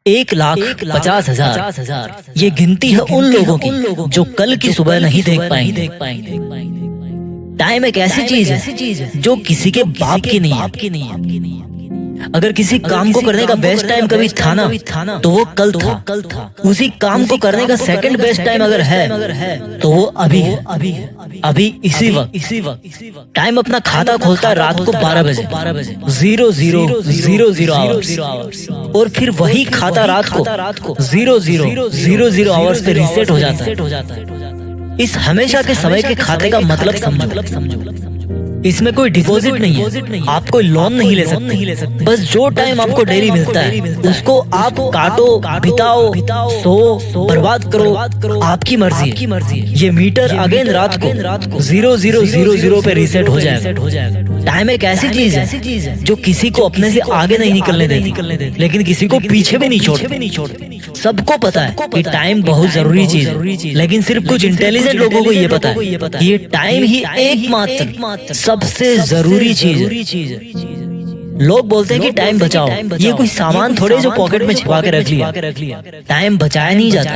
1,50,000 ये गिनती है उन लोगों की जो कल की सुबह नहीं देख पाएंगे। टाइम एक ऐसी चीज है जो किसी के बाप की नहीं है। अगर किसी काम को करने का बेस्ट टाइम कभी था ना तो वो कल था। उसी काम को करने का सेकंड बेस्ट टाइम अगर है तो वो अभी है। अभी इसी वक्त टाइम अपना खाता खोलता है रात को 12 बजे 00:00 आवर्स, और फिर वही खाता रात को 00:00 आवर्स पे रीसेट हो जाता है। इस हमेशा के समय के खाते का मतलब समझो। इसमें कोई डिपॉजिट नहीं है, आप कोई लोन नहीं ले सकते। बस जो टाइम आपको डेली मिलता है उसको आप काटो, बिताओ, सो, बर्बाद करो, आपकी मर्जी है। ये मीटर अगेन रात को 00:00 पे रीसेट हो जाएगा। टाइम एक ऐसी चीज है जो किसी को अपने से आगे नहीं निकलने देती, लेकिन किसी को पीछे भी नहीं छोड़ती। सबको पता है कि टाइम बहुत जरूरी चीज है, लेकिन सिर्फ कुछ इंटेलिजेंट लोगों को ये पता है कि ये टाइम ही एकमात्र सबसे जरूरी चीज है। लोग बोलते हैं कि टाइम बचाओ, ये कोई सामान थोड़े जो पॉकेट में छिपा के रख लिया। टाइम बचाया नहीं जाता,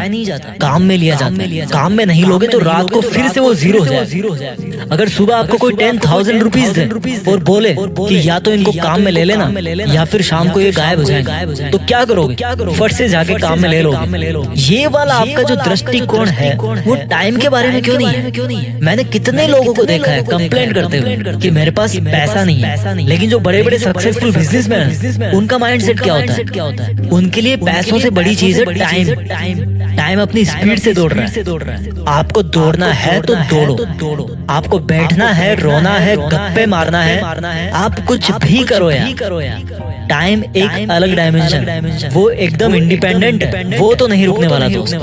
काम में लिया जाता है। काम में नहीं लोगे तो रात को फिर से वो जीरो हो जाए। अगर सुबह आपको कोई 10,000 रुपीज दे और बोले कि या तो इनको काम में ले लेना या फिर शाम को ये गायब हो जाएंगे, तो क्या करोगे? फट से जाके काम में ले लो। ये वाला आपका जो दृष्टिकोण है वो टाइम के बारे में क्यों नहीं है? मैंने कितने लोगों को देखा है कंप्लेंट करते हुए कि मेरे पास पैसा नहीं है, लेकिन जो बड़े बड़े सक्सेसफुल बिजनेसमैन उनका माइंडसेट क्या होता है? उनके लिए पैसों से बड़ी चीज है टाइम। टाइम अपनी स्पीड से दौड़ रहा है। आपको दौड़ना है तो दौड़ो। आपको बैठना है, रोना है, गप्पे मारना है, आप कुछ भी करो यार। टाइम एक अलग डायमेंशन, वो एकदम इंडिपेंडेंट है, वो तो नहीं रुकने वाला दोस्त।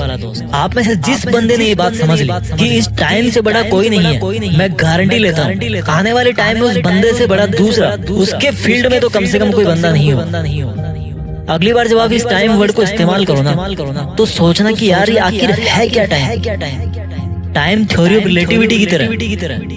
आप में से जिस बंदे ने ये बात समझ ली कि इस टाइम से बड़ा कोई नहीं है, मैं गारंटी लेता हूँ आने वाले टाइम में उस बंदे से बड़ा दूसरा उसके फील्ड में तो कम से कम कोई बंदा नहीं हो। अगली बार जब आप इस टाइम वर्ड को इस्तेमाल करो ना तो सोचना कि यार ये आखिर है क्या time. Time theory of relativity की तरह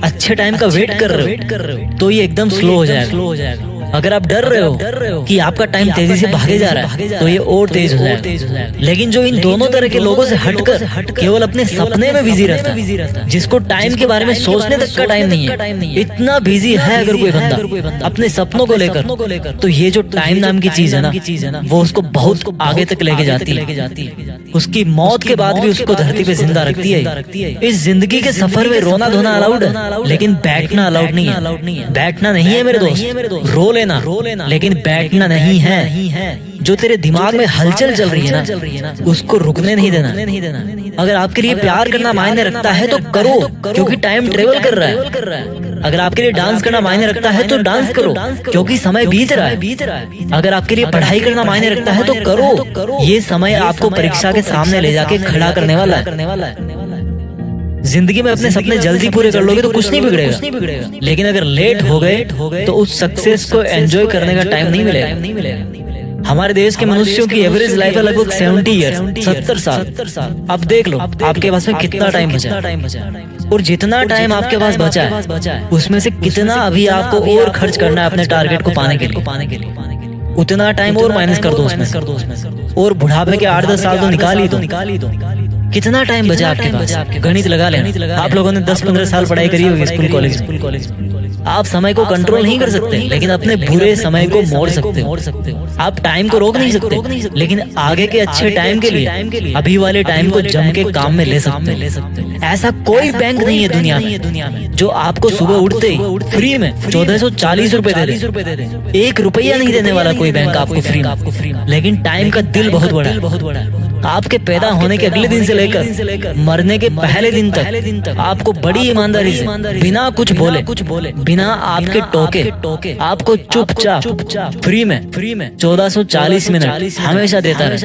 अच्छे टाइम का वेट कर रहे हो तो ये एकदम स्लो हो जाएगा। अगर आप डर रहे हो कि आपका टाइम तेजी से भागे जा रहा है तो ये और तेज हो जाएगा। लेकिन जो इन दोनों तरह के लोगों से हटकर केवल अपने सपने में बिजी रहता है, जिसको टाइम के बारे में सोचने तक का टाइम नहीं है, इतना बिजी है अगर कोई बंदा अपने सपनों को लेकर, तो ये जो टाइम नाम की चीज है ना वो उसको बहुत आगे तक लेके जाती है। उसकी मौत के बाद भी उसको धरती पे जिंदा रखती है। इस जिंदगी के सफर में रोना धोना अलाउड है, लेकिन बैठना अलाउड नहीं है। बैठना नहीं है मेरे दोस्त, रो लेना, लेकिन बैठना नहीं है। जो तेरे दिमाग में हलचल चल रही है ना उसको रुकने नहीं देना। अगर आपके लिए प्यार करना मायने रखता है तो करो, क्योंकि टाइम ट्रेवल कर रहा है। अगर आपके लिए डांस करना मायने रखता है तो डांस करो, क्योंकि समय बीत रहा है। अगर आपके लिए पढ़ाई करना मायने रखता है तो करो, ये समय आपको परीक्षा के सामने ले जाके खड़ा करने वाला है। जिंदगी में अपने सपने जल्दी पूरे कर लोगे तो कुछ नहीं बिगड़ेगा, लेकिन अगर लेट हो गए तो उस सक्सेस को एंजॉय करने का टाइम नहीं मिलेगा। हमारे देश के मनुष्यों की एवरेज लाइफ है लगभग 70 ईयर्स, 70 साल। अब देख लो आपके पास में कितना टाइम बचा, और जितना टाइम आपके पास बचा है उसमें से कितना अभी आपको और खर्च करना है अपने टारगेट को पाने के लिए। उतना टाइम और माइनस कर दो उसमें, और बुढ़ापे के 8-10 साल तो निकाल ही दो। कितना टाइम बचा आपके पास? गणित लगा लेना। आप लोगों ने 10-15 साल पढ़ाई करी होगी स्कूल कॉलेज। आप समय को कंट्रोल नहीं कर सकते, लेकिन अपने बुरे समय को मोड़ सकते हो। आप टाइम को रोक नहीं सकते, लेकिन आगे के अच्छे टाइम के लिए अभी वाले टाइम को जम के काम में ले सकते। ऐसा कोई बैंक नहीं है दुनिया में जो आपको सुबह उठते ही फ्री में 1440 रुपए दे दे। 1 रुपया नहीं देने वाला कोई बैंक आपको फ्री में। लेकिन टाइम का दिल बहुत बड़ा है। आपके पैदा होने के अगले दिन से लेकर मरने के पहले दिन तक आपको बड़ी ईमानदारी से, बिना कुछ बोले, बिना आपके टोके, आपको चुपचाप फ्री में 1440 मिनट हमेशा देता रहे।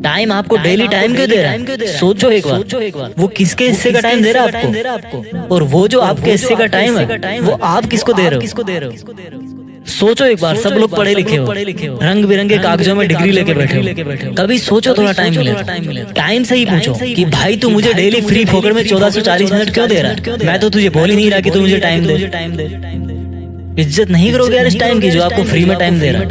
टाइम आपको डेली टाइम क्यों दे रहा है? सोचो एक बार, वो किसके हिस्से का टाइम दे रहा है आपको, और वो जो आपके हिस्से का टाइम है वो आप किसको दे रहे हो? सोचो एक बार, सब लोग पढ़े लिखे हो, रंग बिरंगे कागजों में डिग्री लेके बैठे हो, कभी सोचो थोड़ा टाइम मिले, टाइम से ही पूछो कि भाई तू मुझे डेली फ्री फोकट में 1440 मिनट क्यों दे रहा है? मैं तो तुझे बोल ही नहीं रहा कि तू मुझे टाइम दे। इज्जत नहीं करोगे यार इस टाइम की जो आपको फ्री में टाइम दे रहा है।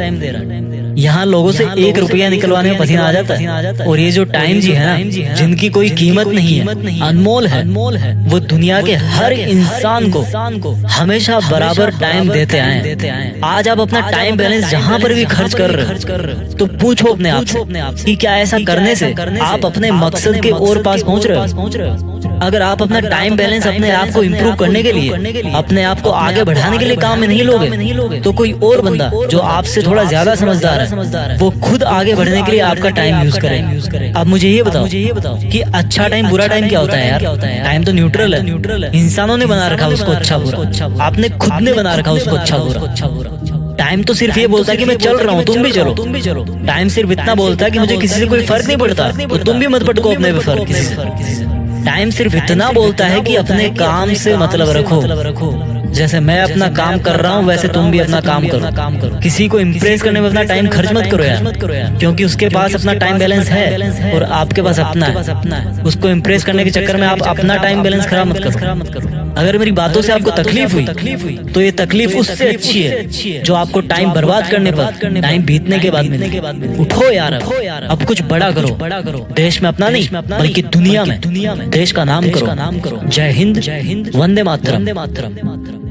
यहाँ लोगों से 1 रुपया निकलवाने में पसीना आ जाता है। और ये जो टाइम जी है ना, जिनकी कोई कीमत नहीं है, अनमोल है, वो दुनिया के हर इंसान को हमेशा बराबर टाइम देते आए। आज आप अपना टाइम बैलेंस जहाँ पर भी खर्च कर रहे हो तो पूछो अपने आप से कि क्या ऐसा करने से आप अपने मकसद के और पास पहुँच रहे हो। अगर आप अपना टाइम बैलेंस अपने आप को इम्प्रूव करने के लिए, अपने आप को आगे बढ़ाने के लिए काम में नहीं लोगे तो कोई और बंदा जो आपसे थोड़ा ज्यादा समझदार है वो खुद आगे बढ़ने के लिए आपका टाइम यूज करे। अब मुझे ये बताओ कि अच्छा टाइम बुरा टाइम क्या होता है यार? टाइम तो न्यूट्रल है। इंसानों ने बना रखा उसको अच्छा बुरा, आपने खुद ने बना रखा उसको अच्छा बुरा। टाइम तो सिर्फ ये बोलता है कि मैं चल रहा हूँ, तुम भी चलो। टाइम सिर्फ इतना बोलता है कि मुझे किसी से कोई फर्क नहीं पड़ता, तो तुम भी मत पटको अपने पे फर्क किसी से। टाइम सिर्फ इतना बोलता है कि अपने काम से मतलब रखो। जैसे मैं अपना काम कर रहा हूँ वैसे तुम भी अपना काम करो। किसी को इम्प्रेस करने में अपना टाइम खर्च मत करो यार, क्योंकि उसके पास अपना टाइम बैलेंस है और आपके पास अपना है। उसको इम्प्रेस करने के चक्कर में आप अपना टाइम बैलेंस खराब मत करो। अगर मेरी बातों से आपको तकलीफ हुई तो ये तकलीफ उससे अच्छी है जो आपको टाइम बर्बाद करने पर टाइम बीतने के बाद मिले। उठो यार, अब कुछ बड़ा करो। देश में अपना नहीं बल्कि दुनिया में देश का नाम करो। जय हिंद, वंदे मातरम।